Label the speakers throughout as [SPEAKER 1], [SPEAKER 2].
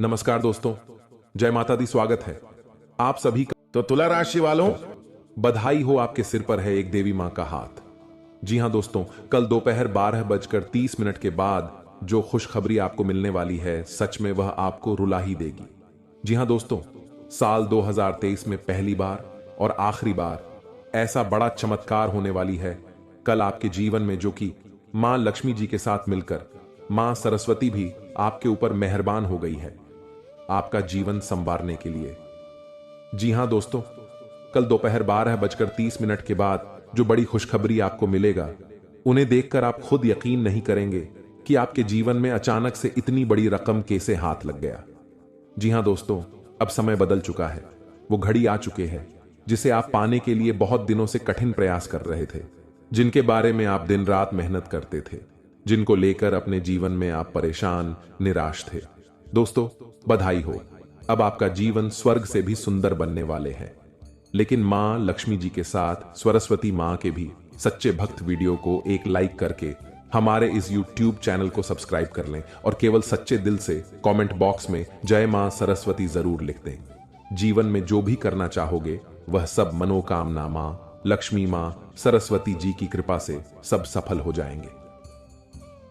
[SPEAKER 1] नमस्कार दोस्तों, जय माता दी। स्वागत है आप सभी का।
[SPEAKER 2] तो तुला राशि वालों,
[SPEAKER 1] बधाई हो, आपके सिर पर है एक देवी मां का हाथ। जी हां दोस्तों, कल दोपहर 12:30 के बाद जो खुशखबरी आपको मिलने वाली है, सच में वह आपको रुला ही देगी। जी हां दोस्तों, साल 2023 में पहली बार और आखिरी बार ऐसा बड़ा चमत्कार होने वाली है कल आपके जीवन में, जो कि मां लक्ष्मी जी के साथ मिलकर मां सरस्वती भी आपके ऊपर मेहरबान हो गई है आपका जीवन संवारने के लिए। जी हां दोस्तों, कल दोपहर 12:30 के बाद जो बड़ी खुशखबरी आपको मिलेगा, उन्हें देखकर आप खुद यकीन नहीं करेंगे कि आपके जीवन में अचानक से इतनी बड़ी रकम कैसे हाथ लग गया। जी हां दोस्तों, अब समय बदल चुका है। वो घड़ी आ चुके हैं जिसे आप पाने के लिए बहुत दिनों से कठिन प्रयास कर रहे थे, जिनके बारे में आप दिन रात मेहनत करते थे, जिनको लेकर अपने जीवन में आप परेशान निराश थे। दोस्तों, बधाई हो, अब आपका जीवन स्वर्ग से भी सुंदर बनने वाले हैं। लेकिन मां लक्ष्मी जी के साथ सरस्वती मां के भी सच्चे भक्त वीडियो को एक लाइक करके हमारे इस YouTube चैनल को सब्सक्राइब कर लें और केवल सच्चे दिल से कमेंट बॉक्स में जय मां सरस्वती जरूर लिख दें। जीवन में जो भी करना चाहोगे वह सब मनोकामना मां लक्ष्मी मां सरस्वती जी की कृपा से सब सफल हो जाएंगे।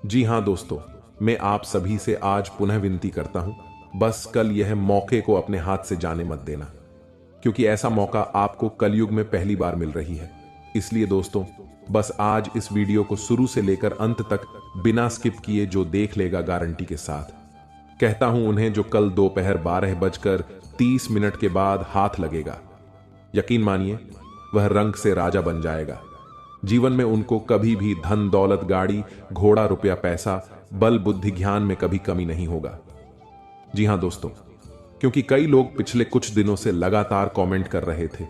[SPEAKER 1] जी हां दोस्तों, मैं आप सभी से आज पुनः विनती करता हूं, बस कल यह मौके को अपने हाथ से जाने मत देना, क्योंकि ऐसा मौका आपको कलयुग में पहली बार मिल रही है। इसलिए दोस्तों, बस आज इस वीडियो को शुरू से लेकर अंत तक बिना स्किप किए जो देख लेगा, गारंटी के साथ कहता हूं, उन्हें जो कल दोपहर 12:30 के बाद हाथ लगेगा, यकीन मानिए वह रंग से राजा बन जाएगा। जीवन में उनको कभी भी धन दौलत गाड़ी घोड़ा रुपया पैसा बल बुद्धि ज्ञान में कभी कमी नहीं होगा। जी हां दोस्तों, क्योंकि कई लोग पिछले कुछ दिनों से लगातार कमेंट कर रहे थे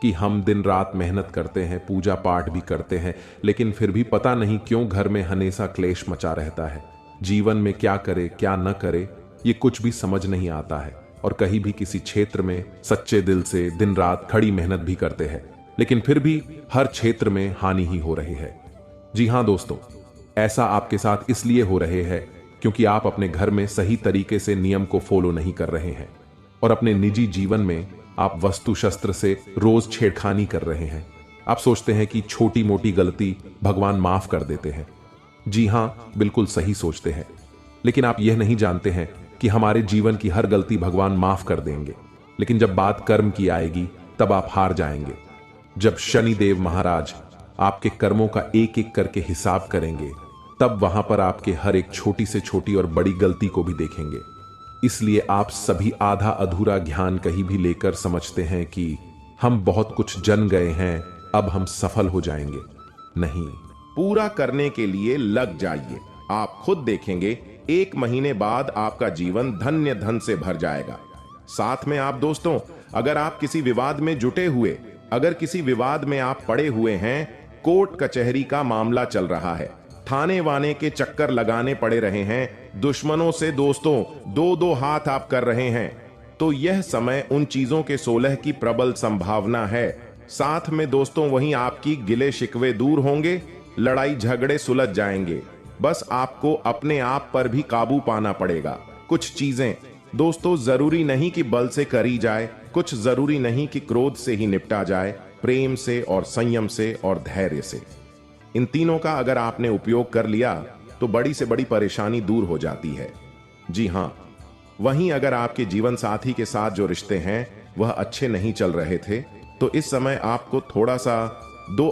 [SPEAKER 1] कि हम दिन रात मेहनत करते हैं, पूजा पाठ भी करते हैं, लेकिन फिर भी पता नहीं क्यों घर में हमेशा क्लेश मचा रहता है। जीवन में क्या करे क्या न करे ये कुछ भी समझ नहीं आता है, और कहीं भी किसी क्षेत्र में सच्चे दिल से दिन रात खड़ी मेहनत भी करते हैं, लेकिन फिर भी हर क्षेत्र में हानि ही हो रही है। जी हां दोस्तों, ऐसा आपके साथ इसलिए हो रहे हैं क्योंकि आप अपने घर में सही तरीके से नियम को फॉलो नहीं कर रहे हैं, और अपने निजी जीवन में आप वस्तु शस्त्र से रोज छेड़खानी कर रहे हैं। आप सोचते हैं कि छोटी मोटी गलती भगवान माफ कर देते हैं। जी हां, बिल्कुल सही सोचते हैं, लेकिन आप यह नहीं जानते हैं कि हमारे जीवन की हर गलती भगवान माफ कर देंगे, लेकिन जब बात कर्म की आएगी तब आप हार जाएंगे। जब शनिदेव महाराज आपके कर्मों का एक एक करके हिसाब करेंगे, तब वहां पर आपके हर एक छोटी से छोटी और बड़ी गलती को भी देखेंगे। इसलिए आप सभी आधा अधूरा ज्ञान कहीं भी लेकर समझते हैं कि हम बहुत कुछ जन गए हैं, अब हम सफल हो जाएंगे। नहीं,
[SPEAKER 2] पूरा करने के लिए लग जाइए। आप खुद देखेंगे 1 महीने बाद आपका जीवन धन्य धन से भर जाएगा। साथ में आप दोस्तों, अगर आप किसी विवाद में जुटे हुए, अगर किसी विवाद में आप पड़े हुए हैं, कोर्ट कचहरी का मामला चल रहा है, थाने वाने के चक्कर लगाने पड़े रहे हैं, दुश्मनों से दोस्तों 2-2 हाथ आप कर रहे हैं, तो यह समय उन चीजों के 16 की प्रबल संभावना है। साथ में दोस्तों, वहीं आपकी गिले शिकवे दूर होंगे, लड़ाई झगड़े सुलझ जाएंगे। बस आपको अपने आप पर भी काबू पाना पड़ेगा। कुछ चीजें दोस्तों जरूरी नहीं कि बल से करी जाए, कुछ जरूरी नहीं कि क्रोध से ही निपटा जाए, प्रेम से और संयम से और धैर्य से। इन तीनों का अगर आपने उपयोग कर लिया तो बड़ी से बड़ी परेशानी दूर हो जाती है। जी हां, वहीं अगर आपके जीवन साथी के साथ जो रिश्ते हैं वह अच्छे नहीं चल रहे थे, तो इस समय आपको थोड़ा सा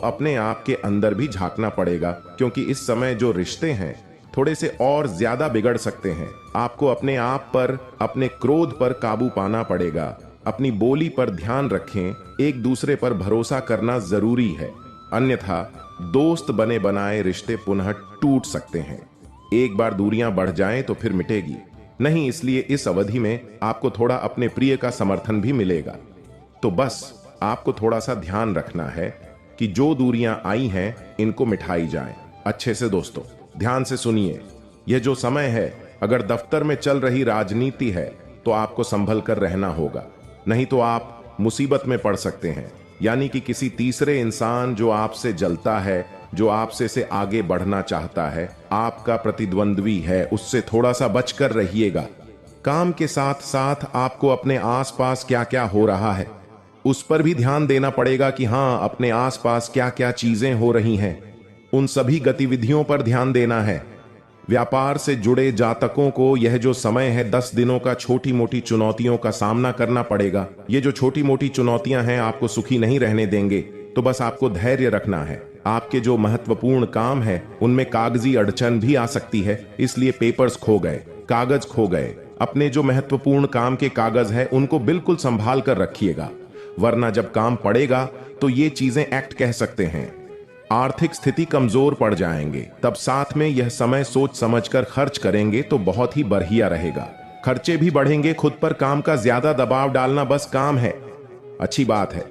[SPEAKER 2] अपने आप के अंदर भी झांकना पड़ेगा, क्योंकि इस समय जो रिश्ते हैं थोड़े से और ज्यादा बिगड़ सकते हैं। आपको अपने आप पर, अपने क्रोध पर काबू पाना पड़ेगा। अपनी बोली पर ध्यान रखें, एक दूसरे पर भरोसा करना जरूरी है, अन्यथा दोस्त बने बनाए रिश्ते पुनः टूट सकते हैं। एक बार दूरियां बढ़ जाएं तो फिर मिटेगी नहीं, इसलिए इस अवधि में आपको थोड़ा अपने प्रिय का समर्थन भी मिलेगा। तो बस आपको थोड़ा सा ध्यान रखना है कि जो दूरियां आई हैं इनको मिटाई जाए। अच्छे से दोस्तों ध्यान से सुनिए, यह जो समय है, अगर दफ्तर में चल रही राजनीति है तो आपको संभल कर रहना होगा, नहीं तो आप मुसीबत में पड़ सकते हैं। यानी कि किसी तीसरे इंसान जो आपसे जलता है, जो आपसे से आगे बढ़ना चाहता है, आपका प्रतिद्वंद्वी है, उससे थोड़ा सा बचकर रहिएगा। काम के साथ साथ आपको अपने आसपास क्या क्या हो रहा है उस पर भी ध्यान देना पड़ेगा कि हाँ, अपने आसपास क्या क्या चीजें हो रही हैं, उन सभी गतिविधियों पर ध्यान देना है। व्यापार से जुड़े जातकों को यह जो समय है 10 दिनों का छोटी मोटी चुनौतियों का सामना करना पड़ेगा। ये जो छोटी मोटी चुनौतियां हैं आपको सुखी नहीं रहने देंगे, तो बस आपको धैर्य रखना है। आपके जो महत्वपूर्ण काम है उनमें कागजी अड़चन भी आ सकती है, इसलिए पेपर्स खो गए, कागज खो गए, अपने जो महत्वपूर्ण काम के कागज है उनको बिल्कुल संभाल कर रखिएगा, वरना जब काम पड़ेगा तो ये चीजें एक्ट कह सकते हैं। आर्थिक स्थिति कमजोर पड़ जाएंगे, तब साथ में यह समय सोच समझकर खर्च करेंगे तो बहुत ही बढ़िया रहेगा। खर्चे भी बढ़ेंगे, खुद पर काम का ज्यादा दबाव डालना बस काम है, अच्छी बात है,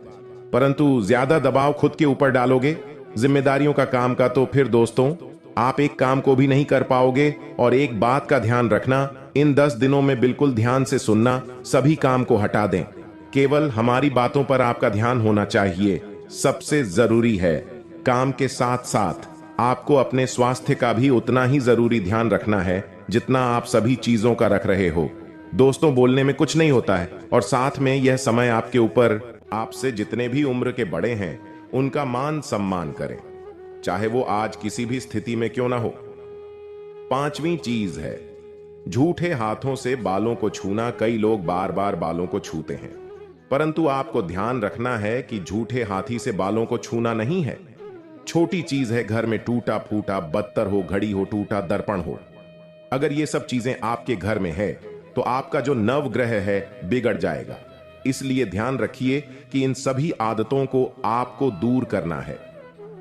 [SPEAKER 2] परंतु ज्यादा दबाव खुद के ऊपर डालोगे जिम्मेदारियों का काम का, तो फिर दोस्तों आप एक काम को भी नहीं कर पाओगे। और एक बात का ध्यान रखना, इन 10 दिनों में बिल्कुल ध्यान से सुनना, सभी काम को हटा दें, केवल हमारी बातों पर आपका ध्यान होना चाहिए। सबसे जरूरी है, काम के साथ साथ आपको अपने स्वास्थ्य का भी उतना ही जरूरी ध्यान रखना है जितना आप सभी चीजों का रख रहे हो। दोस्तों, बोलने में कुछ नहीं होता है, और साथ में यह समय आपके ऊपर, आपसे जितने भी उम्र के बड़े हैं उनका मान सम्मान करें, चाहे वो आज किसी भी स्थिति में क्यों ना हो। 5वीं चीज है झूठे हाथों से बालों को छूना। कई लोग बार बार बालों को छूते हैं, परंतु आपको ध्यान रखना है कि झूठे हाथी से बालों को छूना नहीं है। छोटी चीज है, घर में टूटा फूटा बत्तर हो, घड़ी हो, टूटा दर्पण हो, अगर ये सब चीजें आपके घर में है तो आपका जो नवग्रह है बिगड़ जाएगा। इसलिए ध्यान रखिए कि इन सभी आदतों को आपको दूर करना है।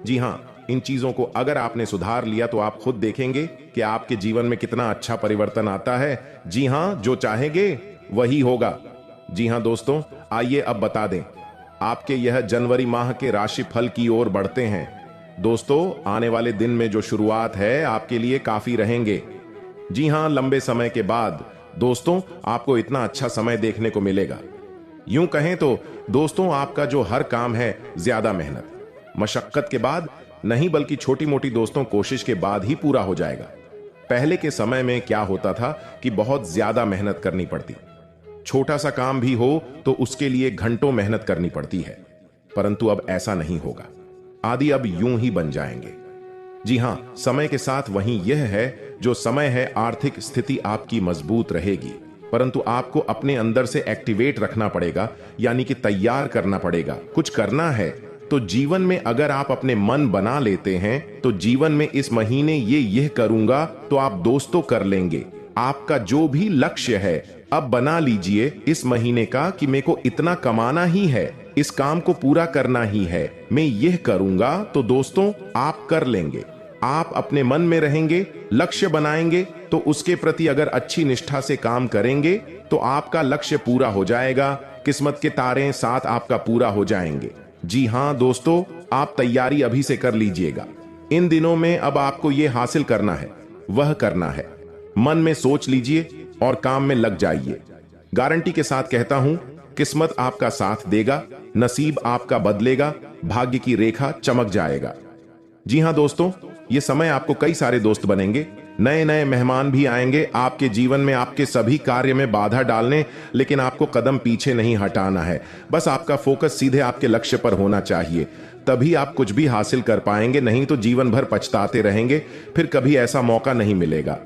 [SPEAKER 2] जी हां, इन चीजों को अगर आपने सुधार लिया तो आप खुद देखेंगे कि आपके जीवन में कितना अच्छा परिवर्तन आता है। जी हां, जो चाहेंगे वही होगा। जी हां दोस्तों, आइए अब बता दें, आपके यह जनवरी माह के राशिफल की ओर बढ़ते हैं। दोस्तों, आने वाले दिन में जो शुरुआत है आपके लिए काफी रहेंगे। जी हां, लंबे समय के बाद दोस्तों आपको इतना अच्छा समय देखने को मिलेगा। यूं कहें तो दोस्तों, आपका जो हर काम है ज्यादा मेहनत मशक्कत के बाद नहीं, बल्कि छोटी मोटी दोस्तों कोशिश के बाद ही पूरा हो जाएगा। पहले के समय में क्या होता था कि बहुत ज्यादा मेहनत करनी पड़ती, छोटा सा काम भी हो तो उसके लिए घंटों मेहनत करनी पड़ती है, परंतु अब ऐसा नहीं होगा। आदि अब यूं ही बन जाएंगे। जी हां, समय के साथ वहीं यह है, जो समय है आर्थिक स्थिति आपकी मजबूत रहेगी, परंतु आपको अपने अंदर से एक्टिवेट रखना पड़ेगा, यानी कि तैयार करना पड़ेगा। कुछ करना है तो जीवन में अगर आप अपने मन बना लेते हैं तो जीवन में इस महीने यह करूंगा तो आप दोस्तों कर लेंगे। आपका जो भी लक्ष्य है अब बना लीजिए इस महीने का कि मेरे को इतना कमाना ही है, इस काम को पूरा करना ही है, मैं यह करूंगा, तो दोस्तों आप कर लेंगे। आप अपने मन में रहेंगे, लक्ष्य बनाएंगे, तो उसके प्रति अगर अच्छी निष्ठा से काम करेंगे तो आपका लक्ष्य पूरा हो जाएगा। किस्मत के तारे साथ आपका पूरा हो जाएंगे। जी हां दोस्तों, आप तैयारी अभी से कर लीजिएगा। इन दिनों में अब आपको यह हासिल करना है, वह करना है। मन में सोच लीजिए और काम में लग जाइए। गारंटी के साथ कहता हूं, किस्मत आपका साथ देगा, नसीब आपका बदलेगा, भाग्य की रेखा चमक जाएगा। जी हां दोस्तों, ये समय आपको कई सारे दोस्त बनेंगे, नए नए मेहमान भी आएंगे आपके जीवन में, आपके सभी कार्य में बाधा डालने, लेकिन आपको कदम पीछे नहीं हटाना है। बस आपका फोकस सीधे आपके लक्ष्य पर होना चाहिए, तभी आप कुछ भी हासिल कर पाएंगे, नहीं तो जीवन भर पछताते रहेंगे, फिर कभी ऐसा मौका नहीं मिलेगा।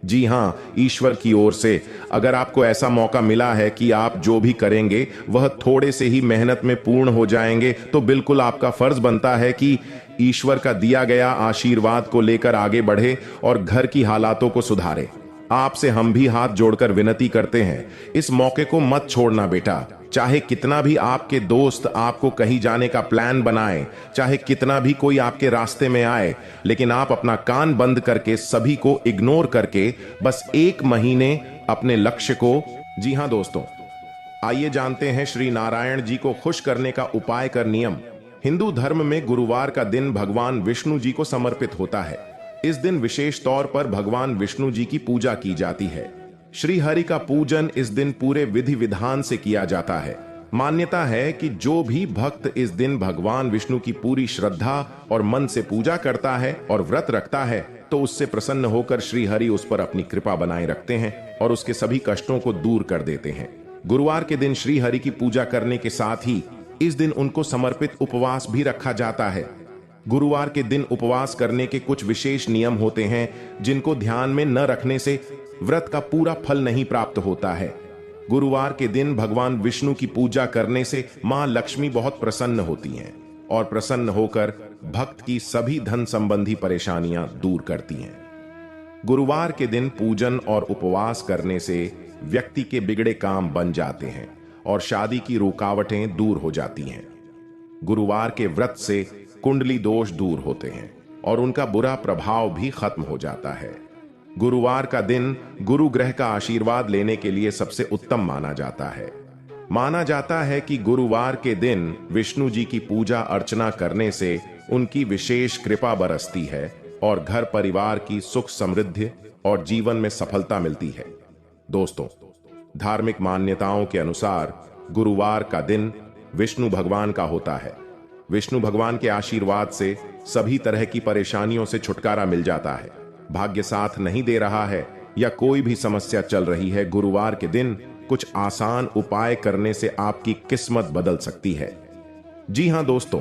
[SPEAKER 2] जी हां, ईश्वर की ओर से अगर आपको ऐसा मौका मिला है कि आप जो भी करेंगे वह थोड़े से ही मेहनत में पूर्ण हो जाएंगे, तो बिल्कुल आपका फर्ज बनता है कि ईश्वर का दिया गया आशीर्वाद को लेकर आगे बढ़े और घर की हालातों को सुधारे। आपसे हम भी हाथ जोड़कर विनती करते हैं, इस मौके को मत छोड़ना बेटा। चाहे कितना भी आपके दोस्त आपको कहीं जाने का प्लान बनाए, चाहे कितना भी कोई आपके रास्ते में आए, लेकिन आप अपना कान बंद करके सभी को इग्नोर करके बस 1 महीने अपने लक्ष्य को। जी हां दोस्तों, आइए जानते हैं श्री नारायण जी को खुश करने का उपाय कर नियम। हिंदू धर्म में गुरुवार का दिन भगवान विष्णु जी को समर्पित होता है। इस दिन विशेष तौर पर भगवान विष्णु जी की पूजा की जाती है। श्री हरि का पूजन इस दिन पूरे विधि विधान से किया जाता है। मान्यता है कि जो भी भक्त इस दिन भगवान विष्णु की पूरी श्रद्धा और मन से पूजा करता है और व्रत रखता है तो उससे प्रसन्न होकर श्री हरि उस पर अपनी कृपा बनाए रखते हैं और उसके सभी कष्टों को दूर कर देते हैं। गुरुवार के दिन श्री हरि की पूजा करने के साथ ही इस दिन उनको समर्पित उपवास भी रखा जाता है। गुरुवार के दिन उपवास करने के कुछ विशेष नियम होते हैं जिनको ध्यान में न रखने से व्रत का पूरा फल नहीं प्राप्त होता है। गुरुवार के दिन भगवान विष्णु की पूजा करने से मां लक्ष्मी बहुत प्रसन्न होती हैं और प्रसन्न होकर भक्त की सभी धन संबंधी परेशानियां दूर करती हैं। गुरुवार के दिन पूजन और उपवास करने से व्यक्ति के बिगड़े काम बन जाते हैं और शादी की रुकावटें दूर हो जाती हैं। गुरुवार के व्रत से कुंडली दोष दूर होते हैं और उनका बुरा प्रभाव भी खत्म हो जाता है। गुरुवार का दिन गुरु ग्रह का आशीर्वाद लेने के लिए सबसे उत्तम माना जाता है। माना जाता है कि गुरुवार के दिन विष्णु जी की पूजा अर्चना करने से उनकी विशेष कृपा बरसती है और घर परिवार की सुख समृद्धि और जीवन में सफलता मिलती है। दोस्तों, धार्मिक मान्यताओं के अनुसार गुरुवार का दिन विष्णु भगवान का होता है। विष्णु भगवान के आशीर्वाद से सभी तरह की परेशानियों से छुटकारा मिल जाता है। भाग्य साथ नहीं दे रहा है या कोई भी समस्या चल रही है, गुरुवार के दिन कुछ आसान उपाय करने से आपकी किस्मत बदल सकती है। जी हां दोस्तों,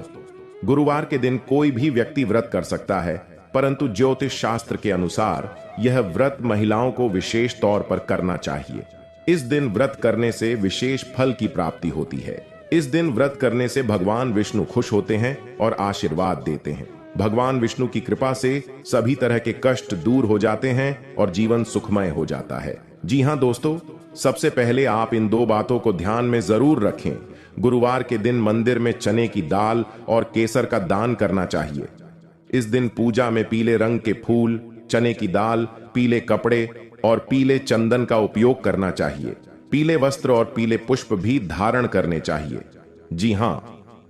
[SPEAKER 2] गुरुवार के दिन कोई भी व्यक्ति व्रत कर सकता है, परंतु ज्योतिष शास्त्र के अनुसार यह व्रत महिलाओं को विशेष तौर पर करना चाहिए। इस दिन व्रत करने से विशेष फल की प्राप्ति होती है। इस दिन व्रत करने से भगवान विष्णु खुश होते हैं और आशीर्वाद देते हैं। भगवान विष्णु की कृपा से सभी तरह के कष्ट दूर हो जाते हैं और जीवन सुखमय हो जाता है। जी हां दोस्तों, सबसे पहले आप इन दो बातों को ध्यान में जरूर रखें। गुरुवार के दिन मंदिर में चने की दाल और केसर का दान करना चाहिए। इस दिन पूजा में पीले रंग के फूल, चने की दाल, पीले कपड़े और पीले चंदन का उपयोग करना चाहिए। पीले वस्त्र और पीले पुष्प भी धारण करने चाहिए। जी हां,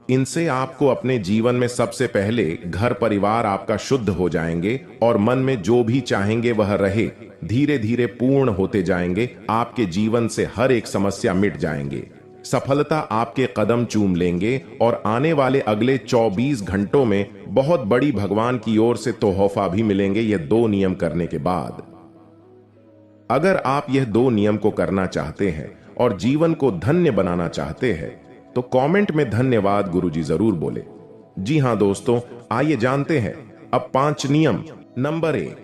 [SPEAKER 2] इनसे आपको अपने जीवन में सबसे पहले घर परिवार आपका शुद्ध हो जाएंगे और मन में जो भी चाहेंगे वह रहे। धीरे धीरे पूर्ण होते जाएंगे। आपके जीवन से हर एक समस्या मिट जाएंगे। सफलता आपके कदम चूम लेंगे और आने वाले अगले 24 घंटों में बहुत बड़ी भगवान की ओर से तोहफा भी मिलेंगे ये दो नियम करने के बाद। अगर आप यह दो नियम को करना चाहते हैं और जीवन को धन्य बनाना चाहते हैं तो कमेंट में धन्यवाद गुरुजी जरूर बोले। जी हां दोस्तों, आइए जानते हैं अब 5 नियम। नंबर 1,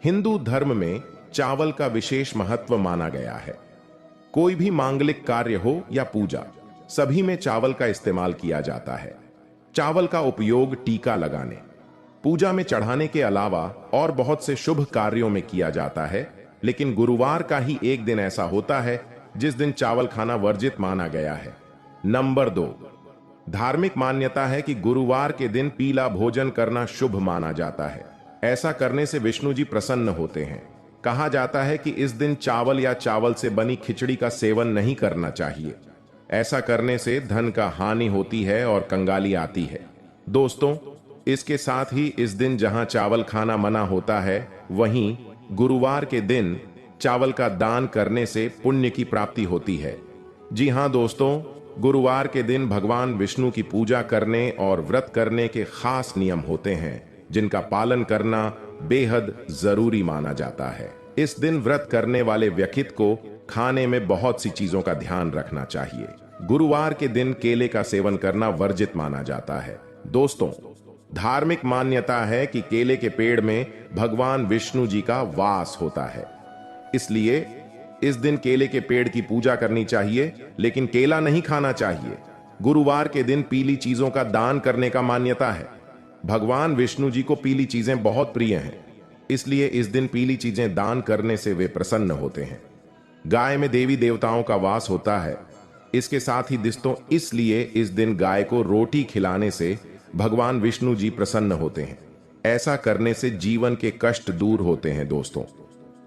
[SPEAKER 2] हिंदू धर्म में चावल का विशेष महत्व माना गया है। कोई भी मांगलिक कार्य हो या पूजा, सभी में चावल का इस्तेमाल किया जाता है। चावल का उपयोग टीका लगाने, पूजा में चढ़ाने के अलावा और बहुत से शुभ कार्यों में किया जाता है, लेकिन गुरुवार का ही एक दिन ऐसा होता है जिस दिन चावल खाना वर्जित माना गया है। नंबर 2, धार्मिक मान्यता है कि गुरुवार के दिन पीला भोजन करना शुभ माना जाता है। ऐसा करने से विष्णु जी प्रसन्न होते हैं। कहा जाता है कि इस दिन चावल या चावल से बनी खिचड़ी का सेवन नहीं करना चाहिए। ऐसा करने से धन का हानि होती है और कंगाली आती है। दोस्तों, इसके साथ ही इस दिन जहां चावल खाना मना होता है, वहीं गुरुवार के दिन चावल का दान करने से पुण्य की प्राप्ति होती है। जी हां दोस्तों, गुरुवार के दिन भगवान विष्णु की पूजा करने और व्रत करने के खास नियम होते हैं जिनका पालन करना बेहद जरूरी माना जाता है। इस दिन व्रत करने वाले व्यक्ति को खाने में बहुत सी चीजों का ध्यान रखना चाहिए। गुरुवार के दिन केले का सेवन करना वर्जित माना जाता है। दोस्तों, धार्मिक मान्यता है कि केले के पेड़ में भगवान विष्णु जी का वास होता है, इसलिए इस दिन केले के पेड़ की पूजा करनी चाहिए, लेकिन केला नहीं खाना चाहिए। गुरुवार के दिन पीली चीजों का दान करने का मान्यता है। भगवान विष्णु जी को पीली चीजें बहुत प्रिय हैं, इसलिए इस दिन पीली चीजें दान करने से वे प्रसन्न होते हैं। गाय में देवी देवताओं का वास होता है। इसके साथ ही दोस्तों, इसलिए इस दिन गाय को रोटी खिलाने से भगवान विष्णु जी प्रसन्न होते हैं। ऐसा करने से जीवन के कष्ट दूर होते हैं। दोस्तों,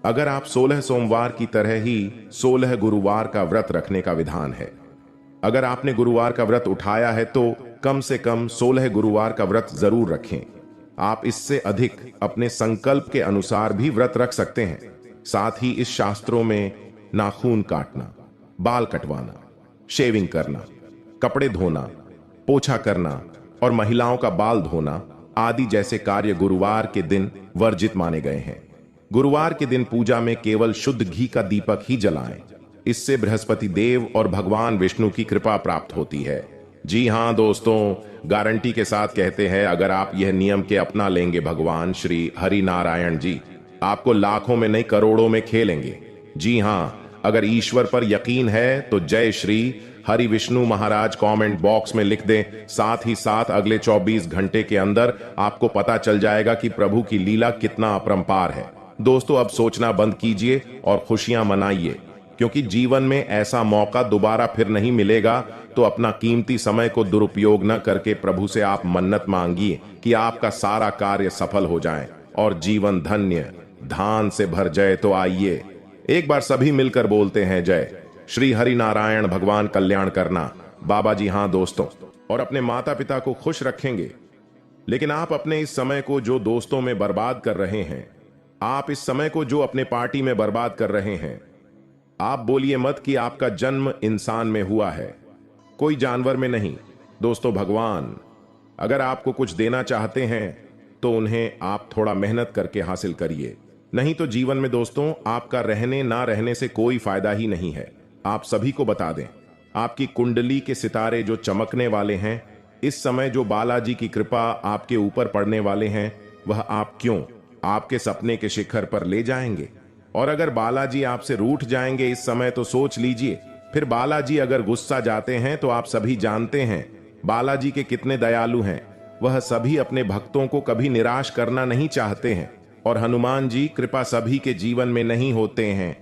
[SPEAKER 2] अगर आप 16 सोमवार की तरह ही 16 गुरुवार का व्रत रखने का विधान है। अगर आपने गुरुवार का व्रत उठाया है तो कम से कम 16 गुरुवार का व्रत जरूर रखें। आप इससे अधिक अपने संकल्प के अनुसार भी व्रत रख सकते हैं। साथ ही इस शास्त्रों में नाखून काटना, बाल कटवाना, शेविंग करना कपड़े धोना, पोछा करना और महिलाओं का बाल धोना आदि जैसे कार्य गुरुवार के दिन वर्जित माने गए हैं। गुरुवार के दिन पूजा में केवल शुद्ध घी का दीपक ही जलाएं। इससे बृहस्पति देव और भगवान विष्णु की कृपा प्राप्त होती है। जी हां दोस्तों, गारंटी के साथ कहते हैं, अगर आप यह नियम के अपना लेंगे, भगवान श्री हरि नारायण जी आपको लाखों में नहीं करोड़ों में खेलेंगे। जी हां, अगर ईश्वर पर यकीन है तो जय श्री हरि विष्णु महाराज कमेंट बॉक्स में लिख दें। साथ ही साथ अगले 24 घंटे के अंदर आपको पता चल जाएगा कि प्रभु की लीला कितना अपरंपार है। दोस्तों, अब सोचना बंद कीजिए और खुशियां मनाइए, क्योंकि जीवन में ऐसा मौका दोबारा फिर नहीं मिलेगा। तो अपना कीमती समय को दुरुपयोग न करके प्रभु से आप मन्नत मांगिए कि आपका सारा कार्य सफल हो जाए और जीवन धन्य धान से भर जाए। तो आइए एक बार सभी मिलकर बोलते हैं, जय श्री हरि नारायण, भगवान कल्याण करना। बाबा जी हां दोस्तों, और अपने माता पिता को खुश रखेंगे। लेकिन आप अपने इस समय को जो दोस्तों में बर्बाद कर रहे हैं, आप इस समय को जो अपने पार्टी में बर्बाद कर रहे हैं, आप बोलिए मत कि आपका जन्म इंसान में हुआ है, कोई जानवर में नहीं। दोस्तों, भगवान अगर आपको कुछ देना चाहते हैं तो उन्हें आप थोड़ा मेहनत करके हासिल करिए, नहीं तो जीवन में दोस्तों आपका रहने ना रहने से कोई फायदा ही नहीं है। आप सभी को बता दें, आपकी कुंडली के सितारे जो चमकने वाले हैं, इस समय जो बालाजी की कृपा आपके ऊपर पड़ने वाले हैं, वह आप क्यों आपके सपने के शिखर पर ले जाएंगे। और अगर बालाजी आपसे रूठ जाएंगे इस समय तो सोच लीजिए, फिर बालाजी अगर गुस्सा जाते हैं तो आप सभी जानते हैं बालाजी के कितने दयालु हैं। वह सभी अपने भक्तों को कभी निराश करना नहीं चाहते हैं। और हनुमान जी कृपा सभी के जीवन में नहीं होते हैं।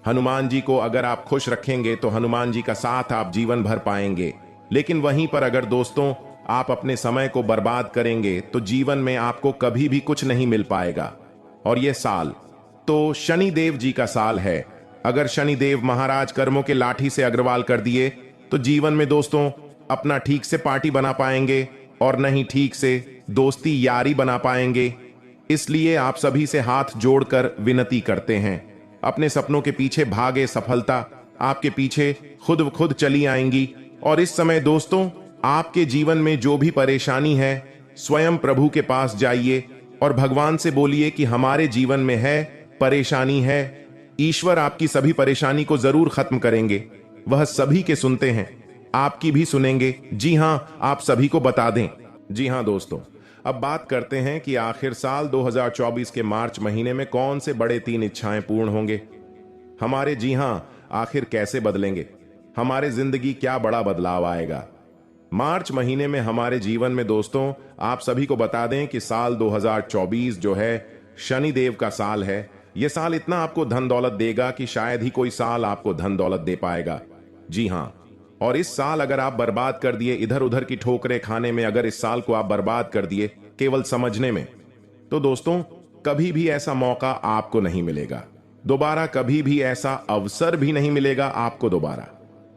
[SPEAKER 2] हनुमान जी को अगर आप खुश रखेंगे तो हनुमान जी का साथ आप जीवन भर पाएंगे। लेकिन वहीं पर अगर दोस्तों आप अपने समय को बर्बाद करेंगे तो जीवन में आपको कभी भी कुछ नहीं मिल पाएगा। और यह साल तो शनि देव जी का साल है। अगर शनि देव महाराज कर्मों के लाठी से अग्रवाल कर दिए तो जीवन में दोस्तों अपना ठीक से पार्टी बना पाएंगे और नहीं ठीक से दोस्ती यारी बना पाएंगे। इसलिए आप सभी से हाथ जोड़कर विनती करते हैं, अपने सपनों के पीछे भागे, सफलता आपके पीछे खुद चली आएंगी। और इस समय दोस्तों आपके जीवन में जो भी परेशानी है, स्वयं प्रभु के पास जाइए और भगवान से बोलिए कि हमारे जीवन में है परेशानी है। ईश्वर आपकी सभी परेशानी को जरूर खत्म करेंगे। वह सभी के सुनते हैं, आपकी भी सुनेंगे। जी हां, आप सभी को बता दें। जी हां दोस्तों, अब बात करते हैं कि आखिर साल 2024 के मार्च महीने में कौन से बड़े 3 इच्छाएं पूर्ण होंगे हमारे। जी हां, आखिर कैसे बदलेंगे हमारे, जिंदगी क्या बड़ा बदलाव आएगा मार्च महीने में हमारे जीवन में। दोस्तों आप सभी को बता दें कि साल 2024 जो है शनि देव का साल है। यह साल इतना आपको धन दौलत देगा कि शायद ही कोई साल आपको धन दौलत दे पाएगा। जी हां, और इस साल अगर आप बर्बाद कर दिए, इधर उधर की ठोकरें खाने में, अगर इस साल को आप बर्बाद कर दिए केवल समझने में, तो दोस्तों कभी भी ऐसा मौका आपको नहीं मिलेगा दोबारा, कभी भी ऐसा अवसर भी नहीं मिलेगा आपको दोबारा।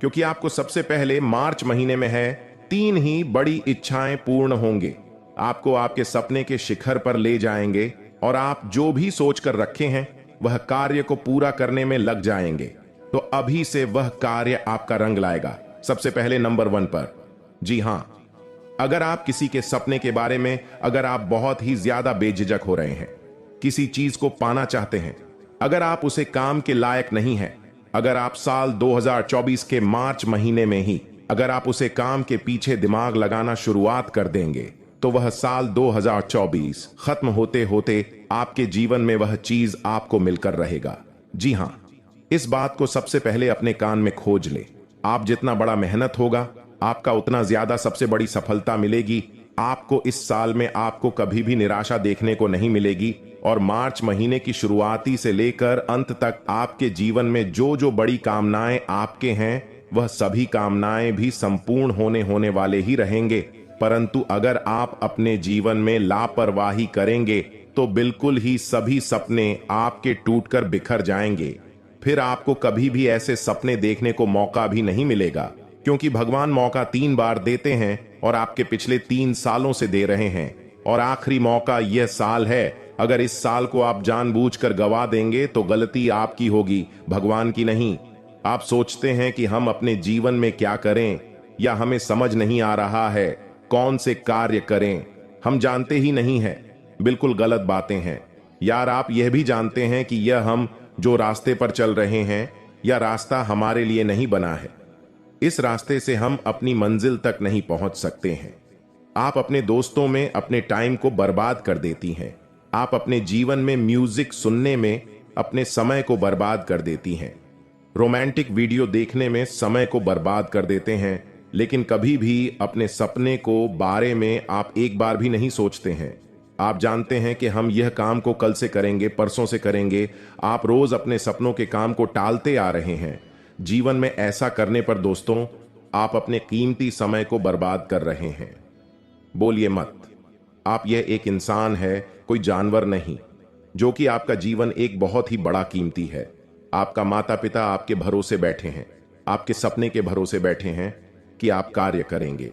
[SPEAKER 2] क्योंकि आपको सबसे पहले मार्च महीने में है 3 ही बड़ी इच्छाएं पूर्ण होंगे। आपको आपके सपने के शिखर पर ले जाएंगे और आप जो भी सोचकर रखे हैं वह कार्य को पूरा करने में लग जाएंगे। तो अभी से वह कार्य आपका रंग लाएगा। सबसे पहले नंबर 1 पर, जी हां, अगर आप किसी के सपने के बारे में, अगर आप बहुत ही ज्यादा बेझिझक हो रहे हैं, किसी चीज को पाना चाहते हैं, अगर आप उसे काम के लायक नहीं हैं, अगर आप साल 2024 के मार्च महीने में ही अगर आप उसे काम के पीछे दिमाग लगाना शुरुआत कर देंगे तो वह साल 2024 खत्म होते होते आपके जीवन में वह चीज आपको मिलकर रहेगा। जी हां, इस बात को सबसे पहले अपने कान में खोज ले। आप जितना बड़ा मेहनत होगा आपका उतना ज्यादा सबसे बड़ी सफलता मिलेगी। आपको इस साल में आपको कभी भी निराशा देखने को नहीं मिलेगी। और मार्च महीने की शुरुआती से लेकर अंत तक आपके जीवन में जो जो बड़ी कामनाएं आपके हैं वह सभी कामनाएं भी संपूर्ण होने वाले ही रहेंगे। परंतु अगर आप अपने जीवन में लापरवाही करेंगे तो बिल्कुल ही सभी सपने आपके टूटकर बिखर जाएंगे। फिर आपको कभी भी ऐसे सपने देखने को मौका भी नहीं मिलेगा, क्योंकि भगवान मौका 3 बार देते हैं और आपके पिछले 3 सालों से दे रहे हैं। और आखिरी मौका यह साल है। अगर इस साल को आप जानबूझकर गवा देंगे तो गलती आपकी होगी, भगवान की नहीं। आप सोचते हैं कि हम अपने जीवन में क्या करें, या हमें समझ नहीं आ रहा है कौन से कार्य करें, हम जानते ही नहीं हैं, बिल्कुल गलत बातें हैं। यार आप यह भी जानते हैं कि यह हम जो रास्ते पर चल रहे हैं, यह रास्ता हमारे लिए नहीं बना है। इस रास्ते से हम अपनी मंजिल तक नहीं पहुंच सकते हैं। आप अपने दोस्तों में अपने टाइम को बर्बाद कर देती हैं। आप अपने जीवन में म्यूजिक सुनने में अपने समय को बर्बाद कर देती हैं। रोमांटिक वीडियो देखने में समय को बर्बाद कर देते हैं, लेकिन कभी भी अपने सपने को बारे में आप एक बार भी नहीं सोचते हैं। आप जानते हैं कि हम यह काम को कल से करेंगे, परसों से करेंगे। आप रोज अपने सपनों के काम को टालते आ रहे हैं। जीवन में ऐसा करने पर दोस्तों, आप अपने कीमती समय को बर्बाद कर रहे हैं। बोलिए मत। आप यह एक इंसान है, कोई जानवर नहीं, जो कि आपका जीवन एक बहुत ही बड़ा कीमती है। आपका माता पिता आपके भरोसे बैठे हैं, आपके सपने के भरोसे बैठे हैं कि आप कार्य करेंगे।